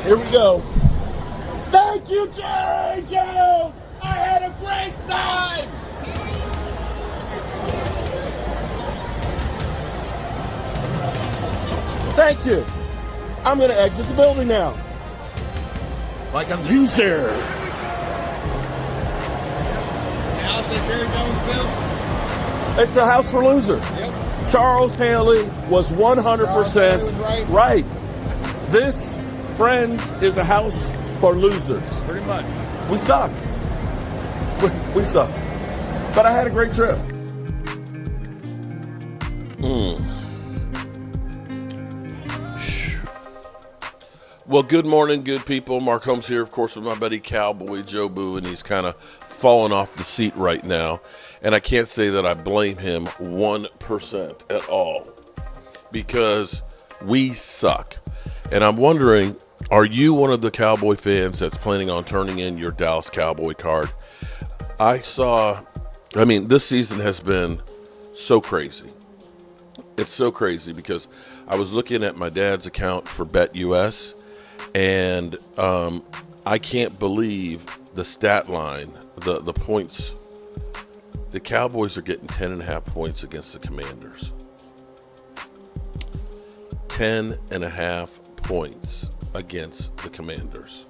Here we go. Thank you, Jerry Jones. I had a great time. Thank you. I'm going to exit the building now. Like a loser. The house that Jerry Jones built? It's a house for losers. Yep. Charles Haley was 100% was right. This, friends, is a house for losers. Pretty much. We suck. We suck. But I had a great trip. Well, good morning, good people. Mark Holmes here, of course, with my buddy Cowboy Joe Boo, and he's kind of fallen off the seat right now. And I can't say that I blame him 1% at all, because we suck. And I'm wondering, are you one of the Cowboy fans that's planning on turning in your Dallas Cowboy card? This season has been so crazy. It's so crazy because I was looking at my dad's account for BetUS, and I can't believe the stat line, the points. The Cowboys are getting 10.5 points against the Commanders. 10.5 points against the Commanders.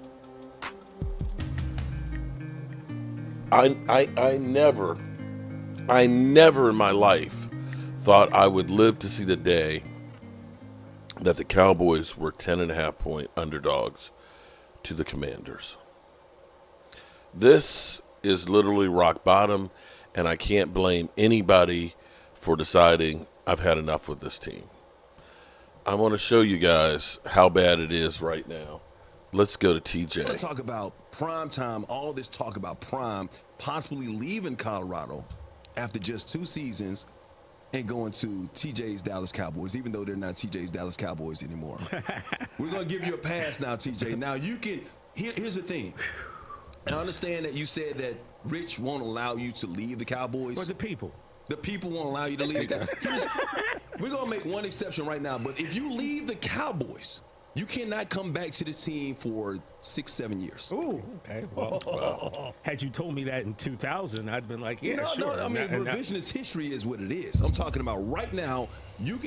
I never in my life thought I would live to see the day that the Cowboys were 10.5 point underdogs to the Commanders. This is literally rock bottom, and I can't blame anybody for deciding I've had enough with this team. I want to show you guys how bad it is right now. Let's go to TJ. Let's talk about prime time, all this talk about prime, possibly leaving Colorado after just 2 seasons and going to TJ's Dallas Cowboys, even though they're not TJ's Dallas Cowboys anymore. We're going to give you a pass now, TJ. Now, you can – here's the thing. I understand that you said that Rich won't allow you to leave the Cowboys. Or the people. The people won't allow you to leave the Cowboys. We're going to make one exception right now, but if you leave the Cowboys – you cannot come back to this team for 6-7 years. Ooh, okay. Well, had you told me that in 2000, I'd been like, yeah, sure. No, revisionist history is what it is. I'm talking about right now. You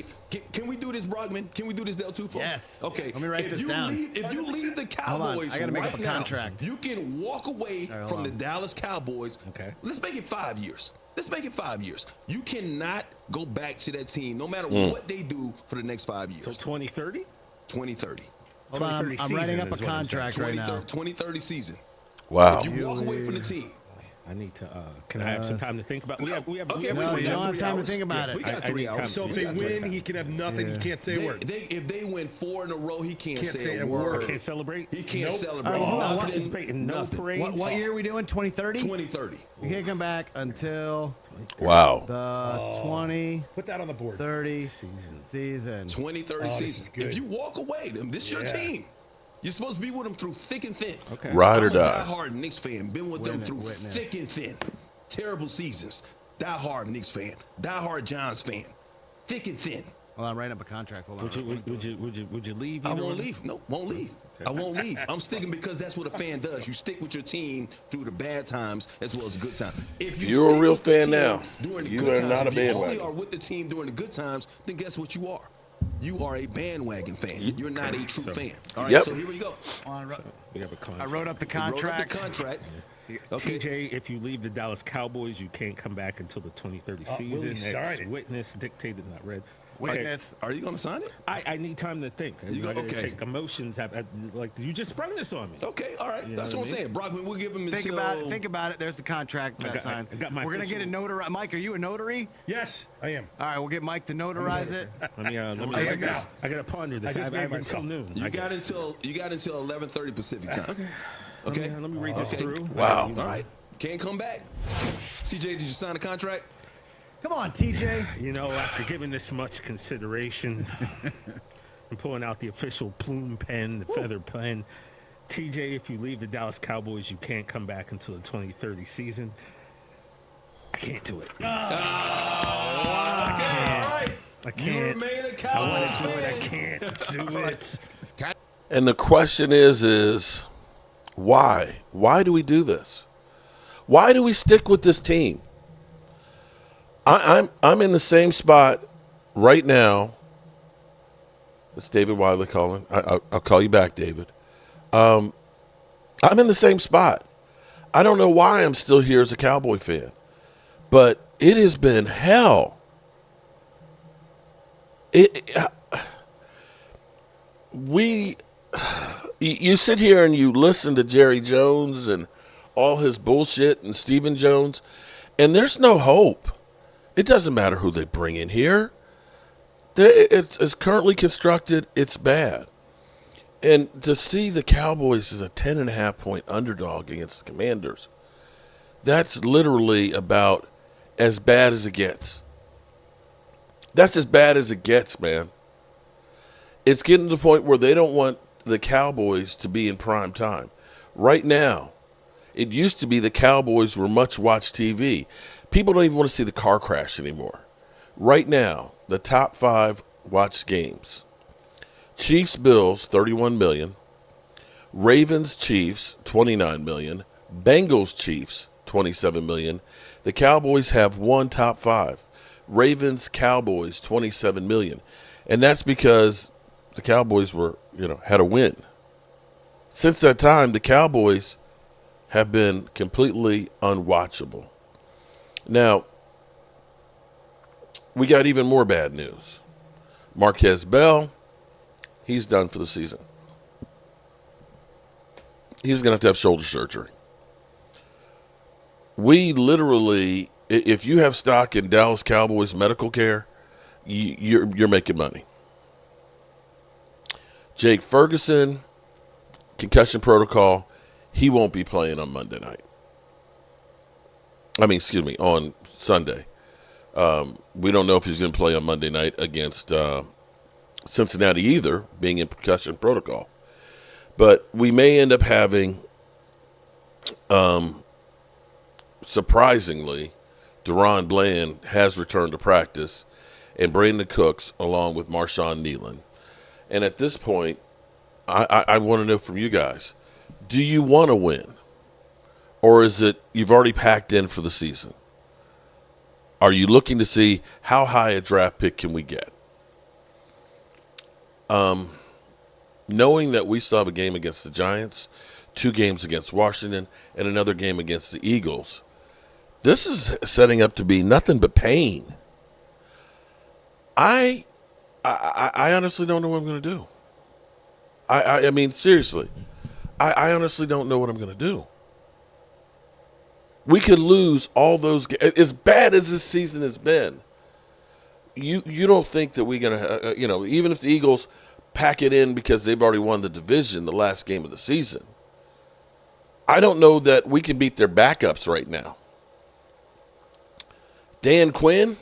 can we do this, Brockman? Can we do this, Del Tufo? Yes. Okay. Let me write this down. If you leave the Cowboys I got to make up a contract. you can walk away from the Dallas Cowboys. Okay. Let's make it 5 years. You cannot go back to that team no matter what they do for the next 5 years. So 2030? 2030. Hold on, I'm writing up a contract right now. 2030 season. Wow. If you walk away from the team. I need to. Can I have some time to think about? We have. No, you don't have time to think about it. We got 3 hours. So if they win, he can have nothing. He can't say a word. If they win 4 in a row, he can't say a word. Can't celebrate. He can't celebrate. Hold on. No parades. What year are we doing? 2030? 2030. You can't come back until Wow. the 2030 Put that on the board. season. 2030 season. If you walk away, this is your team. You're supposed to be with them through thick and thin. Okay. Ride or I'm a die. diehard Knicks fan. Been with them through thick and thin. Terrible seasons. Diehard Knicks fan. Diehard Giants fan. Thick and thin. Well, I'm writing up a contract. Hold on. Would you leave? I won't leave. No, won't leave. I won't leave. I'm sticking because that's what a fan does. You stick with your team through the bad times as well as the good times. If You're a real stick with the fan team now. during the You good are times, not a if you only bandwagon. are with the team during the good times, then guess what you are? You are a bandwagon fan. You're not a true fan. All right, Yep. so here we go. We have a contract. I wrote up the contract. Okay. TJ, if you leave the Dallas Cowboys, you can't come back until the 2030 season. will he sign That's it? witness, dictated, not read. Witness. Are you going to sign it? I need time to think. Okay. Emotions like you just sprung this on me. Okay, all right. You know That's what I'm saying. Brockman, we'll give him Think until... Think about it. There's the contract that's signed. I got my We're going to get a notary. Mike, are you a notary? Yes, I am. All right, we'll get Mike to notarize it. Let me right now. I got to ponder this. I just I have made until myself. noon. You got until 11:30 Pacific time. Okay. Let me read this through. Wow. All right. Can't come back. CJ, did you sign a contract? Come on, TJ. You know, after giving this much consideration and pulling out the official plume pen, the feather pen, TJ, if you leave the Dallas Cowboys, you can't come back until the 2030 season. I can't do it. I can't. You remain a Cowboys I want to do it. I can't do it. And the question is why? Why do we do this? Why do we stick with this team? I'm in the same spot right now. It's David Wiley calling. I'll call you back, David. I'm in the same spot. I don't know why I'm still here as a Cowboy fan, but it has been hell. You sit here and you listen to Jerry Jones and all his bullshit and Stephen Jones, and there's no hope. It doesn't matter who they bring in here. It's currently constructed. It's bad. And to see the Cowboys as a 10.5-point underdog against the Commanders, that's literally about as bad as it gets. That's as bad as it gets, man. It's getting to the point where they don't want the Cowboys to be in prime time. Right now, it used to be the Cowboys were much-watched TV. People don't even want to see the car crash anymore. Right now, the top 5 watched games. Chiefs-Bills, 31 million. Ravens-Chiefs, 29 million. Bengals-Chiefs, 27 million. The Cowboys have one top 5. Ravens-Cowboys, 27 million. And that's because the Cowboys had a win. Since that time, the Cowboys have been completely unwatchable. Now, we got even more bad news. Marquez Bell, he's done for the season. He's going to have shoulder surgery. We literally, if you have stock in Dallas Cowboys medical care, you're making money. Jake Ferguson, concussion protocol, he won't be playing on Monday night. On Sunday. We don't know if he's going to play on Monday night against Cincinnati either, being in concussion protocol. But we may end up having, surprisingly, Deron Bland has returned to practice, and Brandon Cooks along with Marshawn Nealon. And at this point, I want to know from you guys, do you want to win? Or is it you've already packed in for the season? Are you looking to see how high a draft pick can we get? Knowing that we still have a game against the Giants, 2 games against Washington, and another game against the Eagles, this is setting up to be nothing but pain. I honestly don't know what I'm going to do. I mean, seriously, I honestly don't know what I'm going to do. We could lose all those games. As bad as this season has been, you don't think that we're going to, even if the Eagles pack it in because they've already won the division the last game of the season, I don't know that we can beat their backups right now. Dan Quinn,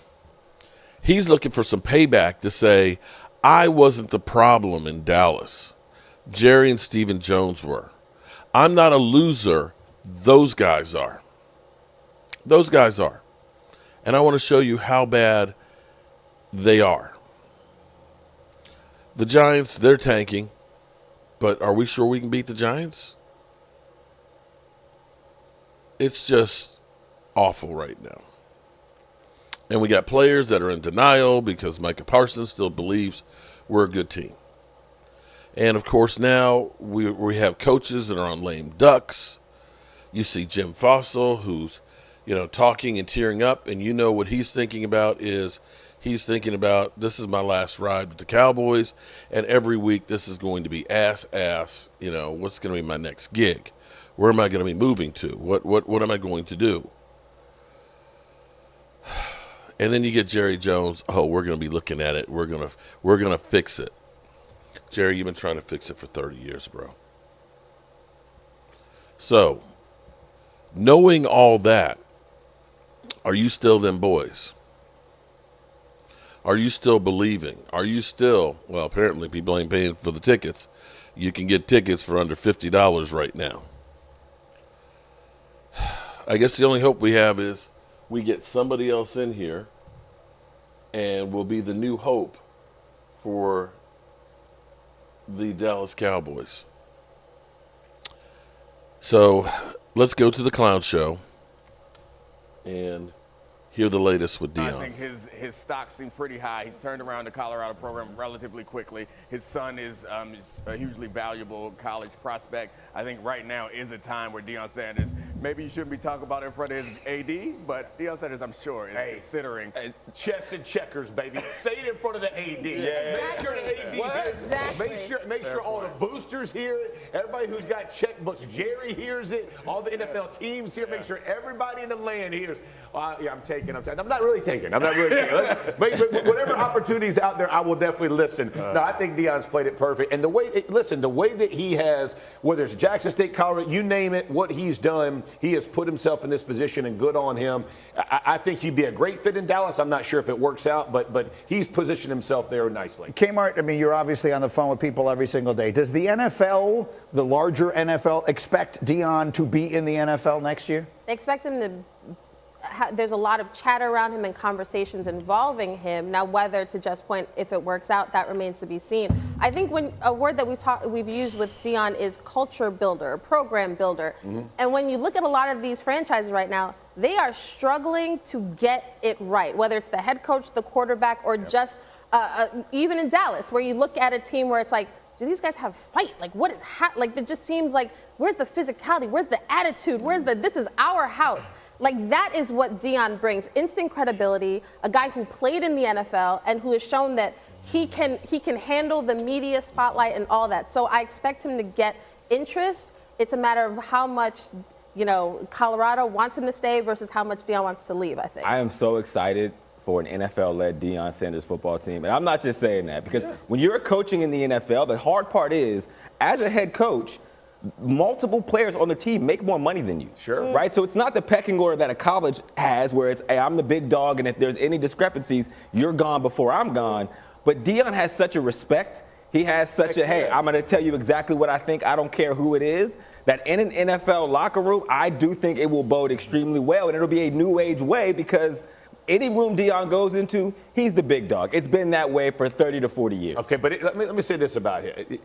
he's looking for some payback to say, I wasn't the problem in Dallas. Jerry and Stephen Jones were. I'm not a loser. Those guys are. Those guys are. And I want to show you how bad they are. The Giants, they're tanking. But are we sure we can beat the Giants? It's just awful right now. And we got players that are in denial because Micah Parsons still believes we're a good team. And, of course, now we have coaches that are on lame ducks. You see Jim Fossil, who's, talking and tearing up, and what he's thinking about is he's thinking about this is my last ride with the Cowboys, and every week this is going to be ass, what's going to be my next gig? Where am I going to be moving to? What am I going to do? And then you get Jerry Jones. Oh, we're going to be looking at it. We're going to fix it. Jerry, you've been trying to fix it for 30 years, bro. So, knowing all that, are you still them boys? Are you still believing? Are you still, well, apparently people ain't paying for the tickets. You can get tickets for under $50 right now. I guess the only hope we have is we get somebody else in here and will be the new hope for the Dallas Cowboys. So let's go to the clown show and hear the latest with I Deion. think his stock seems pretty high. He's turned around the Colorado program relatively quickly. His son is a hugely valuable college prospect. I think right now is a time where Deion Sanders, maybe you shouldn't be talking about it in front of his AD, but Deion Sanders, I'm sure, is considering. Chess and checkers, baby. Say it in front of the AD. Make sure the AD hears it. Exactly. Make sure all the boosters hear it. Everybody who's got checkbooks, Jerry hears it. All the NFL teams here. Make sure everybody in the land hears. Yeah, I'm taking. I'm not really taking. But whatever opportunities out there, I will definitely listen. No, I think Deion's played it perfect. And the way that he has, whether it's Jackson State, Colorado, you name it, what he's done, he has put himself in this position, and good on him. I think he'd be a great fit in Dallas. I'm not sure if it works out, but he's positioned himself there nicely. Kmart, I mean, you're obviously on the phone with people every single day. Does the NFL, the larger NFL, expect Deion to be in the NFL next year? They expect him to. There's a lot of chatter around him and conversations involving him. Now, whether to Jeff's point, if it works out, that remains to be seen. I think when a word that we've used with Deion is culture builder, program builder. Mm-hmm. And when you look at a lot of these franchises right now, they are struggling to get it right, whether it's the head coach, the quarterback, or just even in Dallas, where you look at a team where it's like, do these guys have fight? Like, what is like, it just seems like, where's the physicality? Where's the attitude? Where's this is our house. Like, that is what Deion brings. Instant credibility, a guy who played in the NFL and who has shown that he can handle the media spotlight and all that. So I expect him to get interest. It's a matter of how much, Colorado wants him to stay versus how much Deion wants to leave, I think. I am so excited for an NFL-led Deion Sanders football team. And I'm not just saying that, because when you're coaching in the NFL, the hard part is, as a head coach, multiple players on the team make more money than you. Sure. Right? So it's not the pecking order that a college has where it's, hey, I'm the big dog, and if there's any discrepancies, you're gone before I'm gone. But Deion has such a respect. He has such a, hey, I'm going to tell you exactly what I think. I don't care who it is. That in an NFL locker room, I do think it will bode extremely well. And it'll be a new age way, because any room Deion goes into, he's the big dog. It's been that way for 30 to 40 years. Okay, but let me say this about him.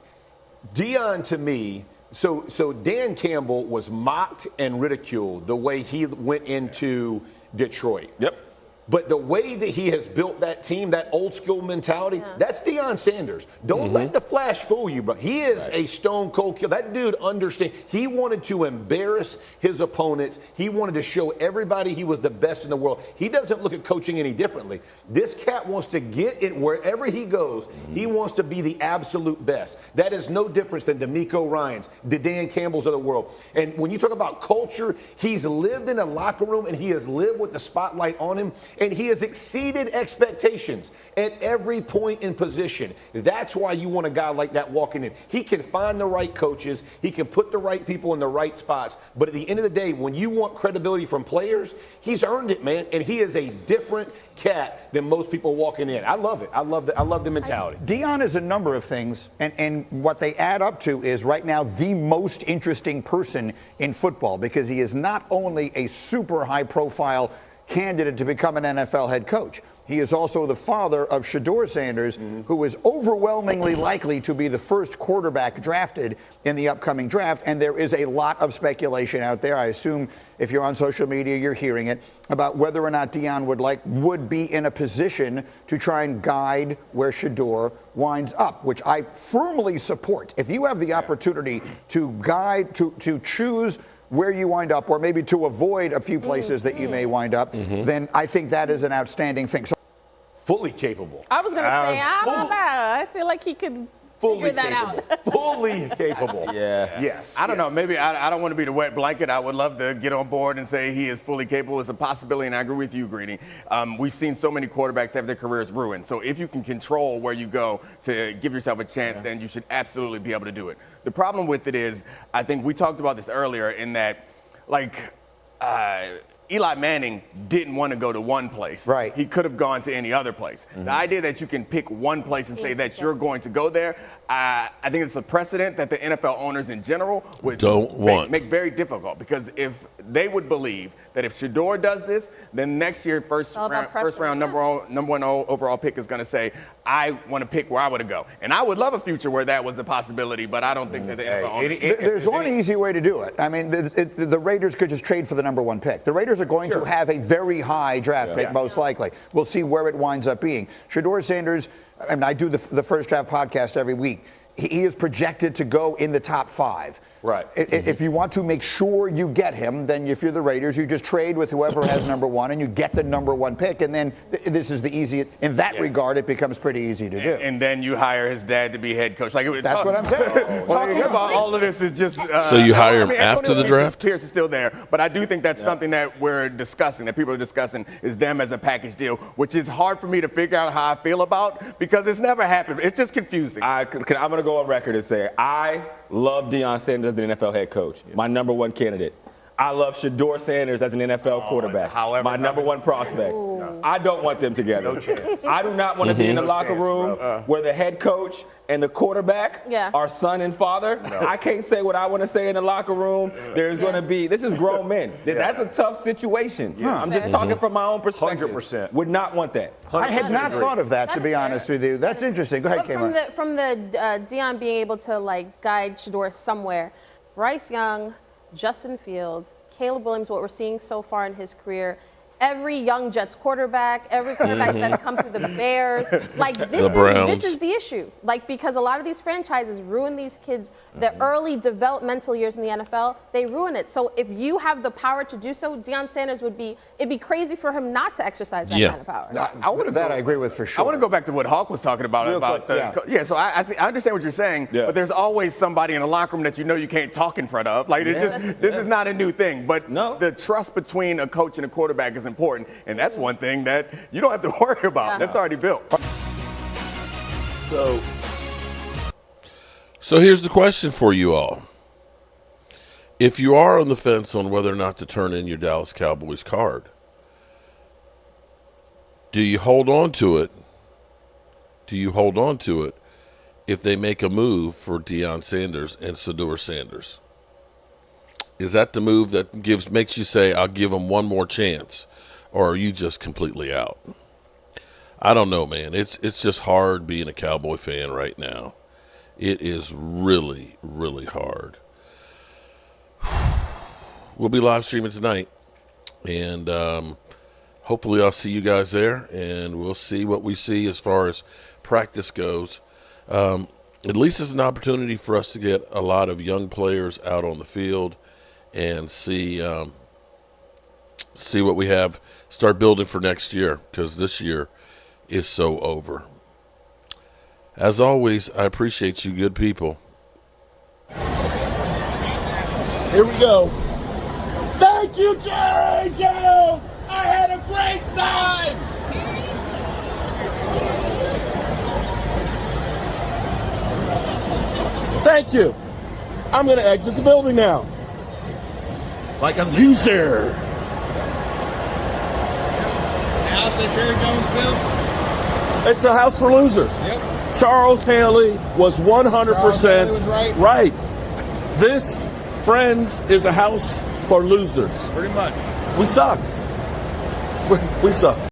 Deion, to me, so Dan Campbell was mocked and ridiculed the way he went into Detroit. Yep. But the way that he has built that team, that old school mentality, that's Deion Sanders. Don't let the flash fool you, bro. He is a stone cold killer. That dude understands. He wanted to embarrass his opponents. He wanted to show everybody he was the best in the world. He doesn't look at coaching any differently. This cat wants to get it wherever he goes. He wants to be the absolute best. That is no difference than DeMeco Ryans, the Dan Campbells of the world. And when you talk about culture, he's lived in a locker room and he has lived with the spotlight on him. And he has exceeded expectations at every point in position. That's why you want a guy like that walking in. He can find the right coaches. He can put the right people in the right spots. But at the end of the day, when you want credibility from players, he's earned it, man. And he is a different cat than most people walking in. I love it. I love the mentality. Deion is a number of things, and what they add up to is right now the most interesting person in football, because he is not only a super high-profile candidate to become an NFL head coach. He is also the father of Shedeur Sanders, who is overwhelmingly likely to be the first quarterback drafted in the upcoming draft. And there is a lot of speculation out there. I assume if you're on social media, you're hearing it, about whether or not Deion would be in a position to try and guide where Shedeur winds up, which I firmly support. If you have the opportunity to guide, to choose where you wind up, or maybe to avoid a few places that you may wind up, then I think that is an outstanding thing. So, fully capable. I was going to say, I don't know. I feel like he could figure that out. Fully capable. Yeah. Yes. I don't know. Maybe I don't want to be the wet blanket. I would love to get on board and say he is fully capable. It's a possibility, and I agree with you, Greeny. We've seen so many quarterbacks have their careers ruined. So if you can control where you go to give yourself a chance, then you should absolutely be able to do it. The problem with it is, I think we talked about this earlier, in that, Eli Manning didn't want to go to one place. Right. He could have gone to any other place. The idea that you can pick one place and say that you're going to go there, I think it's a precedent that the NFL owners in general would make very difficult, because if they would believe that if Shedeur does this, then next year first round number one overall pick is going to say, I want to pick where I want to go. And I would love a future where that was a possibility, but I don't think that the NFL owners. There's one easy way to do it. I mean, the Raiders could just trade for the number 1 pick. The Raiders are going to have a very high draft pick, most likely. We'll see where it winds up being. Shedeur Sanders, I mean, I do the First Draft podcast every week. He is projected to go in the top 5. Right. If you want to make sure you get him, then if you're the Raiders, you just trade with whoever has number 1 and you get the number 1 pick. And then this is the easy. In that regard, it becomes pretty easy to do. And then you hire his dad to be head coach. That's what I'm saying. Talking about all of this is just. So you hire him after the draft? Pierce is still there, but I do think that's something that we're discussing, that people are discussing, is them as a package deal, which is hard for me to figure out how I feel about, because it's never happened. It's just confusing. I'm going to go on record and say I love Deion Sanders as an NFL head coach, my number 1 candidate. I love Shedeur Sanders as an NFL quarterback, my number 1 prospect. I don't want them together. No chance. I do not want to be in the locker room where the head coach and the quarterback are son and father. I can't say what I want to say in the locker room. There's going to be, this is grown men. That's a tough situation. I'm just talking from my own perspective. 100%. Would not want that. I had not thought of that, to be honest with you. That's interesting. Go ahead, Kayla. From the Deion being able to guide Shedeur somewhere, Bryce Young, Justin Fields, Caleb Williams, what we're seeing so far in his career, every young Jets quarterback, every quarterback that's come through the Bears, this is the issue. Because a lot of these franchises ruin these kids, the early developmental years in the NFL, they ruin it. So if you have the power to do so, Deion Sanders it'd be crazy for him not to exercise that kind of power. I agree with for sure. I want to go back to what Hawk was talking about. So I understand what you're saying, but there's always somebody in the locker room that you can't talk in front of. This is not a new thing, but the trust between a coach and a quarterback is important, and that's one thing that you don't have to worry about. That's already built. So here's the question for you all. If you are on the fence on whether or not to turn in your Dallas Cowboys card, do you hold on to it? Do you hold on to it if they make a move for Deion Sanders and Shedeur Sanders? Is that the move that makes you say, I'll give them one more chance? Or are you just completely out? I don't know, man. It's just hard being a Cowboy fan right now. It is really, really hard. We'll be live streaming tonight, and hopefully I'll see you guys there, and we'll see what we see as far as practice goes. At least it's an opportunity for us to get a lot of young players out on the field and see what we have, start building for next year, because this year is so over. As always, I appreciate you good people. Here we go. Thank you, Jerry Jones. I had a great time. Thank you. I'm going to exit the building now. Like a loser. House that Jerry Jones built? It's a house for losers. Yep. Charles Haley was 100% was right. This, friends, is a house for losers. Pretty much. We suck. We suck.